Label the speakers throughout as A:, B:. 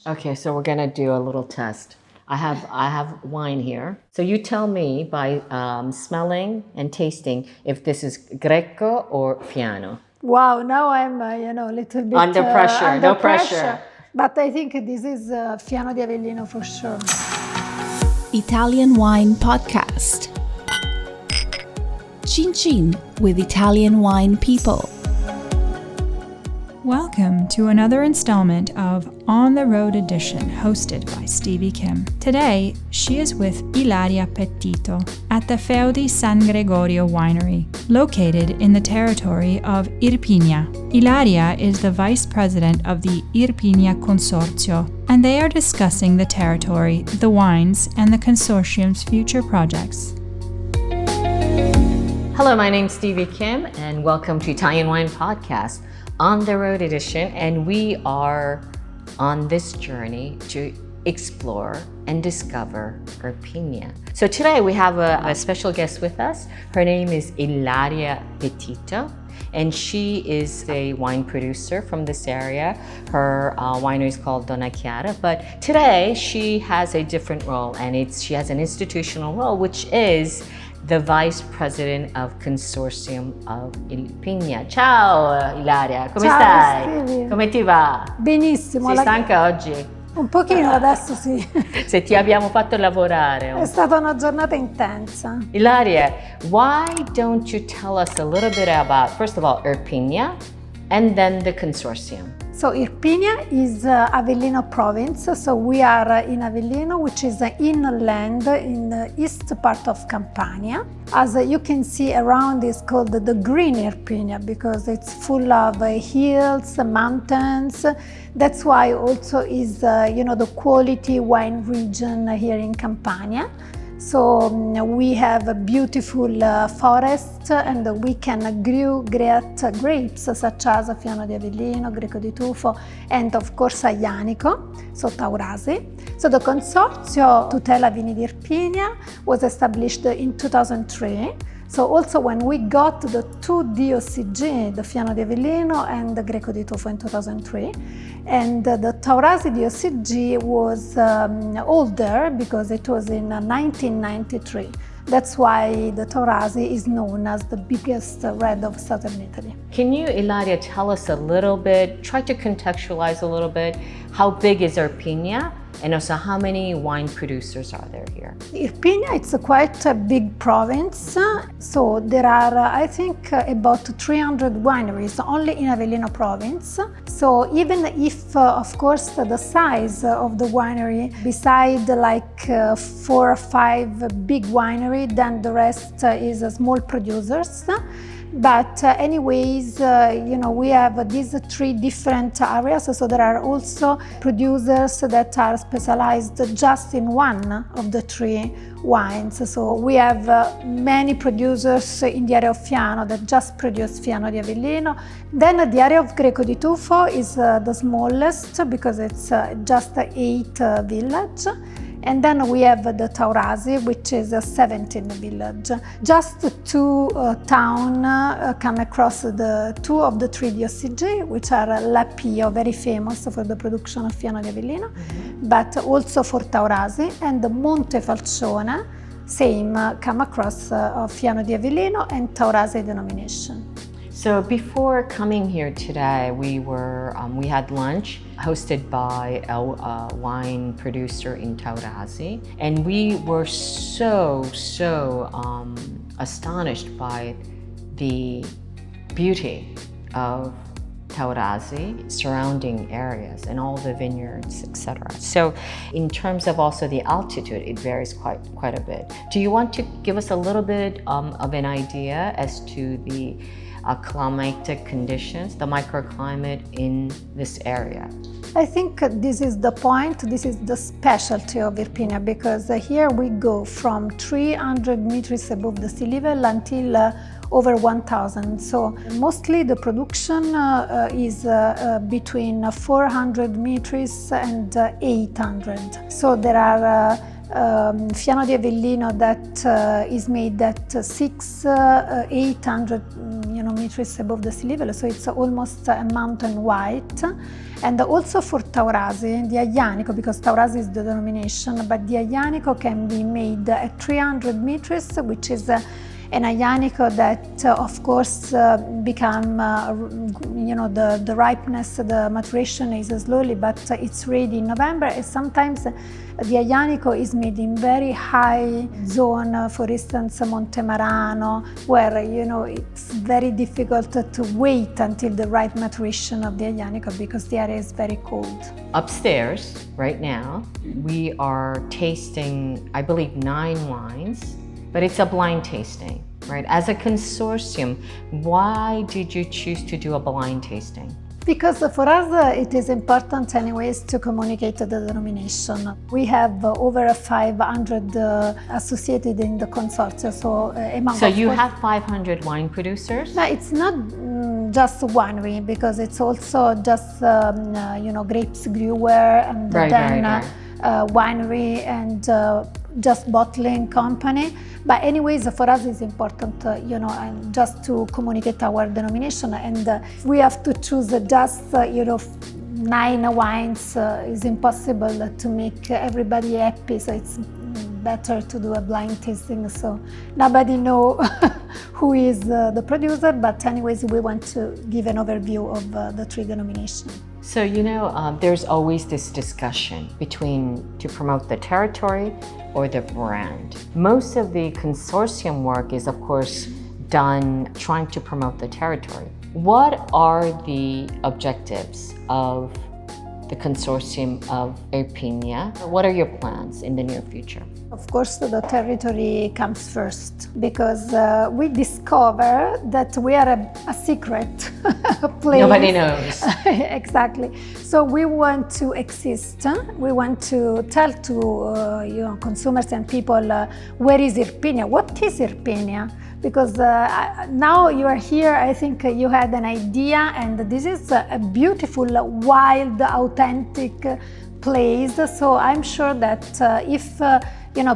A: Okay, so we're gonna do a little test. I have wine here. So you tell me by smelling and tasting if this is Greco or Fiano.
B: Wow, now I'm a little bit
A: Under pressure, no pressure.
B: But I think this is Fiano di Avellino for sure.
C: Italian Wine Podcast. Chin Chin with Italian wine people.
D: Welcome to another installment of On the Road Edition, hosted by Stevie Kim. Today, she is with Ilaria Petitto at the Feudi San Gregorio Winery, located in the territory of Iripiania. Ilaria is the vice president of the Iripiania Consortio, and they are discussing the territory, the wines, and the consortium's future projects.
A: Hello, my name's Stevie Kim, and welcome to Italian Wine Podcast, On the Road Edition, and we are on this journey to explore and discover Irpinia. So today we have a special guest with us. Her name is Ilaria Petitto, and she is a wine producer from this area. Her winery is called Donna Chiara, but today she has a different role, and she has an institutional role, which is the Vice President of Consortium of Iripiania. Ciao Ilaria, come
B: Ciao,
A: stai?
B: Stevie.
A: Come ti va?
B: Benissimo.
A: Sei stanca oggi?
B: Un pochino, adesso sì.
A: Se ti abbiamo fatto lavorare.
B: È stata una giornata intensa.
A: Ilaria, why don't you tell us a little bit about, first of all, Irpinia and then the Consortium?
B: So Irpinia is Avellino province, so we are in Avellino, which is inland in the east part of Campania. As you can see around, is called the Green Irpinia because it's full of hills, mountains. That's why also is the quality wine region here in Campania. So we have a beautiful forest, and we can grow great grapes such as Fiano di Avellino, Greco di Tufo, and of course Aglianico, so Taurasi. So the Consorzio Tutela Vini di Irpinia was established in 2003. So also when we got the two DOCG, the Fiano di Avellino and the Greco di Tufo in 2003, and the Taurasi DOCG was older because it was in 1993. That's why the Taurasi is known as the biggest red of southern Italy.
A: Can you, Ilaria, tell us a little bit, try to contextualize a little bit, how big is Irpinia? And also, how many wine producers are there here?
B: Irpinia, it's quite a big province. So there are, I think, about 300 wineries only in Avellino province. So even if, of course, the size of the winery, beside like 4 or 5 big wineries, then the rest is small producers. But anyways, we have these 3 different areas. So there are also producers that are specialized just in one of the 3 wines. So we have many producers in the area of Fiano that just produce Fiano di Avellino. Then the area of Greco di Tufo is the smallest because it's just 8 villages. And then we have the Taurasi, which is a 17 village. Just 2 towns come across the 2 of the 3 DOCG, which are Lapio, very famous for the production of Fiano di Avellino, but also for Taurasi, and the Montefalcione, same, come across Fiano di Avellino and Taurasi denomination.
A: So before coming here today, we had lunch hosted by a wine producer in Taurasi, and we were so astonished by the beauty of Taurasi, surrounding areas, and all the vineyards, etc. So in terms of also the altitude, it varies quite a bit. Do you want to give us a little bit of an idea as to the climatic conditions, the microclimate in this area?
B: I think this is the point, this is the specialty of Irpinia, because here we go from 300 meters above the sea level until over 1,000. So mostly the production is between 400 meters and 800. So there are Fiano di Avellino that is made at 800 meters above the sea level, so it's almost a mountain white. And also for Taurasi, the Aglianico, because Taurasi is the denomination, but the Aglianico can be made at 300 meters, which is an Aglianico that, of course, become, the ripeness, the maturation is slowly, but it's ready in November. And sometimes the Aglianico is made in very high zone, for instance, Montemarano, where, it's very difficult to wait until the right maturation of the Aglianico because the area is very cold.
A: Upstairs, right now, we are tasting, I believe, 9 wines. But it's a blind tasting, right? As a consortium, why did you choose to do a blind tasting?
B: Because for us it is important anyways to communicate the denomination. We have over 500 associated in the consortium. So
A: you have 500 wine producers?
B: No, it's not just winery, because it's also just grapes brewer and winery and just bottling company. But anyways, for us it's important, and just to communicate our denomination, and we have to choose just, 9 wines. Is impossible to make everybody happy, so it's better to do a blind tasting, so nobody know who is the producer, but anyways, we want to give an overview of the 3 denominations.
A: So, there's always this discussion between to promote the territory or the brand. Most of the consortium work is, of course, done trying to promote the territory. What are the objectives of the Consortium of Irpinia? What are your plans in the near future?
B: Of course, the territory comes first, because we discover that we are a secret place.
A: Nobody knows.
B: Exactly. So we want to exist. We want to tell to consumers and people where is Irpinia, what is Irpinia. Because now you are here, I think you had an idea, and this is a beautiful, wild, authentic place. So I'm sure that if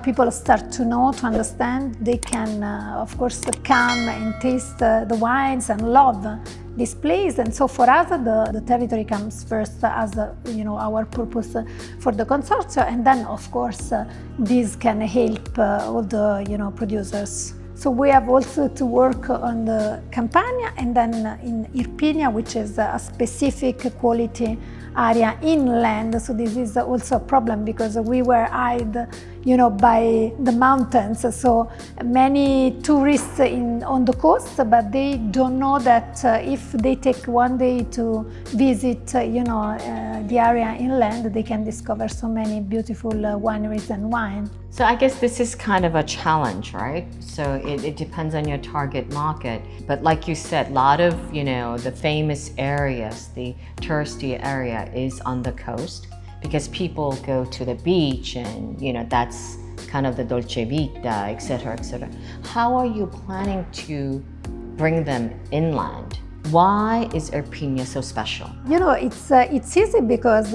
B: people start to know, to understand, they can, of course, come and taste the wines and love this place. And so for us, the territory comes first as our purpose for the consortium, and then, of course, this can help all the producers. So we have also to work on the Campania, and then in Irpinia, which is a specific quality area inland. So this is also a problem, because we were hid, by the mountains. So many tourists on the coast, but they don't know that if they take one day to visit, the area inland, they can discover so many beautiful wineries and wine.
A: So I guess this is kind of a challenge, right? So it depends on your target market. But like you said, a lot of, the famous areas, the touristy area is on the coast, because people go to the beach and, that's kind of the dolce vita, etc., etc. How are you planning to bring them inland? Why is Irpinia so special? It's easy because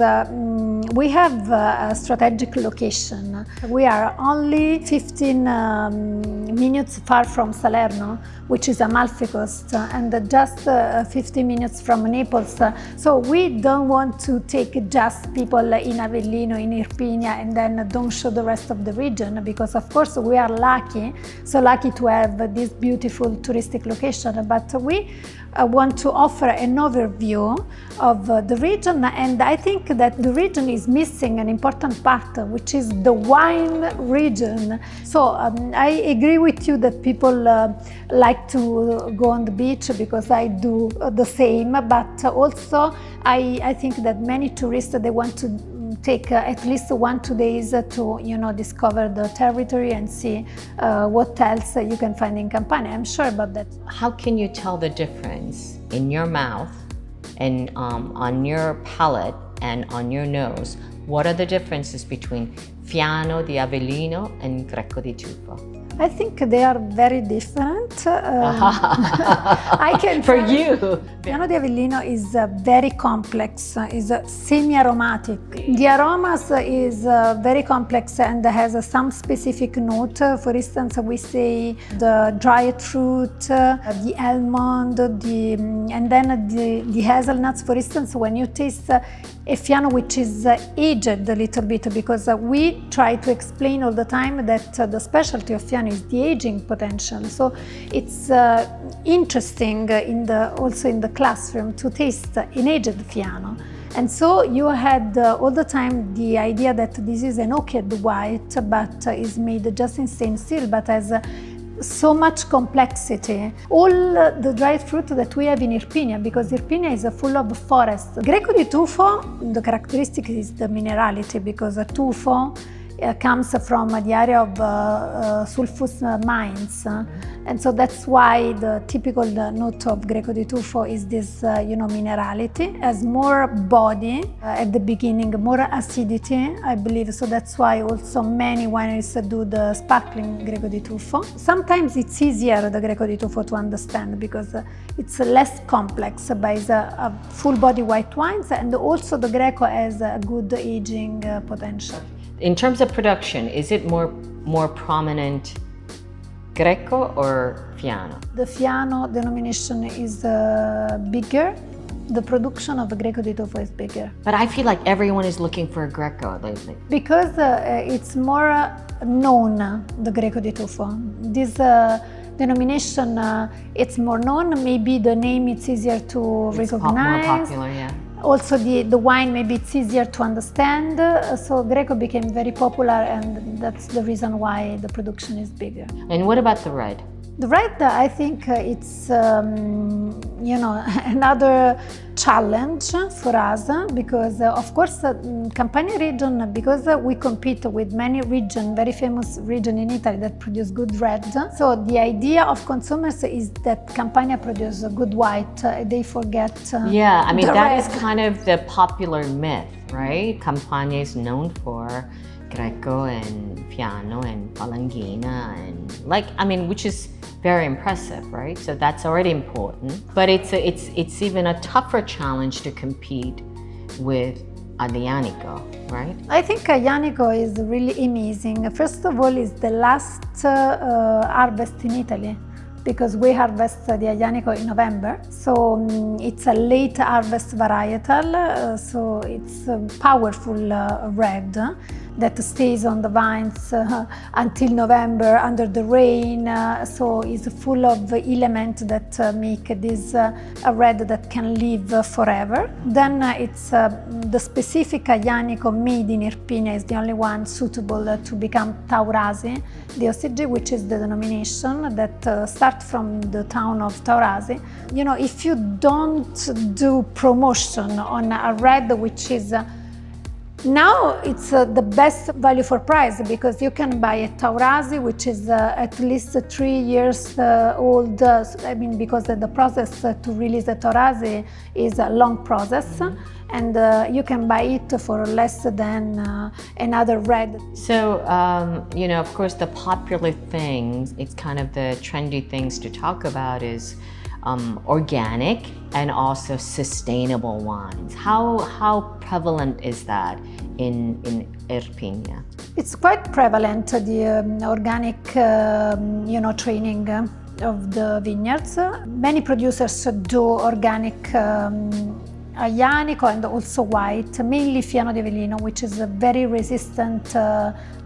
A: we have a strategic location. We are only 15 minutes far from Salerno, which is Amalfi Coast, and just 50 minutes from Naples. So we don't want to take just people in Avellino, in Irpinia, and then don't show the rest of the region, because of course we are lucky, so lucky to have this beautiful touristic location, but we want to offer an overview of the region, and I think that the region is missing an important part, which is the wine region. So I agree with you that people like to go on the beach, because I do the same, but also I think that many tourists, they want to take at least 1-2 days to discover the territory and see what else you can find in Campania. I'm sure about that. How can you tell the difference in your mouth and on your palate and on your nose? What are the differences between Fiano di Avellino and Greco di Tufo?
B: I think they are very different. I can
A: For
B: tell
A: you.
B: Fiano di Avellino is very complex, is semi-aromatic. The aromas is very complex and has some specific note. For instance, we say the dried fruit, the almond, and then the hazelnuts. For instance, when you taste a Fiano which is aged a little bit, because we try to explain all the time that the specialty of Fiano is the aging potential. So it's interesting also in the classroom to taste an aged Fiano. And so you had all the time the idea that this is an oaked white, but is made just in stainless steel, but has so much complexity. All the dried fruit that we have in Irpinia, because Irpinia is full of forest. Greco di Tufo, the characteristic is the minerality, because Tufo comes from the area of sulfus mines, and so that's why the typical note of Greco di Tufo is this, minerality, has more body at the beginning, more acidity, I believe. So that's why also many wineries do the sparkling Greco di Tufo. Sometimes it's easier, the Greco di Tufo, to understand because it's less complex, but it's a full body white wines, and also the Greco has a good aging potential.
A: In terms of production, is it more prominent Greco or Fiano?
B: The Fiano denomination is bigger. The production of Greco di Tufo is bigger.
A: But I feel like everyone is looking for a Greco lately.
B: Because it's more known, the Greco di Tufo. This denomination, it's more known. Maybe the name it's easier to recognize.
A: More popular, yeah.
B: Also the wine, maybe it's easier to understand, so Greco became very popular, and that's the reason why the production is bigger.
A: And what about the red?
B: The red, I think it's another challenge for us, because of course Campania region, because we compete with many regions, very famous region in Italy that produce good red. So the idea of consumers is that Campania produces good white, they forget
A: Yeah, I mean that
B: red.
A: is kind of the popular myth, right? Campania is known for Greco and Fiano and Palanghina and which is very impressive, right? So that's already important. But it's even a tougher challenge to compete with Aglianico, right?
B: I think Aglianico is really amazing. First of all, it's the last harvest in Italy, because we harvest the Aglianico in November. So it's a late harvest varietal, so it's a powerful red that stays on the vines until November under the rain. So it's full of elements that make this a red that can live forever. Then it's the specific Aglianico made in Irpinia is the only one suitable to become Taurasi, the OCG, which is the denomination that starts from the town of Taurasi. If you don't do promotion on a red which is now it's the best value for price, because you can buy a Taurasi which is at least 3 years old. Because the process to release a Taurasi is a long process, and you can buy it for less than another red.
A: So, of course, the popular things, it's kind of the trendy things to talk about is organic and also sustainable wines. How prevalent is that in Irpinia?
B: It's quite prevalent, the organic training of the vineyards. Many producers do organic Aglianico and also white, mainly Fiano di Avellino, which is a very resistant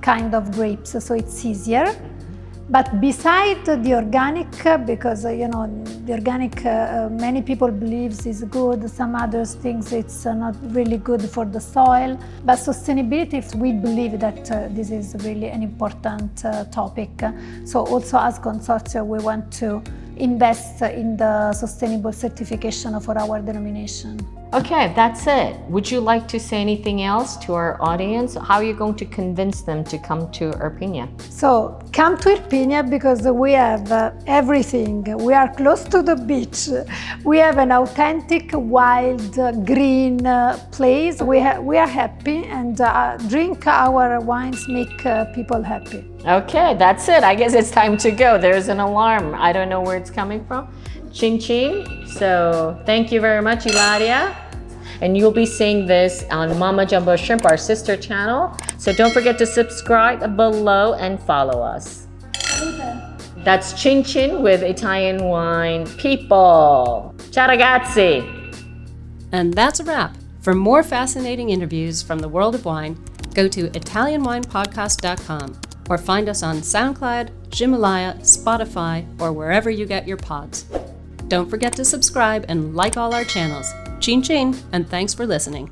B: kind of grapes, so it's easier. But beside the organic, because the organic many people believe is good, some others think it's not really good for the soil. But sustainability, we believe that this is really an important topic. So also as Consortium, we want to invest in the sustainable certification for our denomination.
A: Okay, that's it. Would you like to say anything else to our audience? How are you going to convince them to come to Irpinia?
B: So come to Iripiania because we have everything. We are close to the beach. We have an authentic, wild, green place. We are happy, and drink our wines make people happy.
A: Okay, that's it. I guess it's time to go. There's an alarm. I don't know where it's coming from. Ching ching. So thank you very much, Ilaria. And you'll be seeing this on Mama Jumbo Shrimp, our sister channel. So don't forget to subscribe below and follow us. That's Chin Chin with Italian Wine People. Ciao ragazzi.
E: And that's a wrap. For more fascinating interviews from the world of wine, go to ItalianWinePodcast.com or find us on SoundCloud, Himalaya, Spotify, or wherever you get your pods. Don't forget to subscribe and like all our channels. Chin chin, and thanks for listening.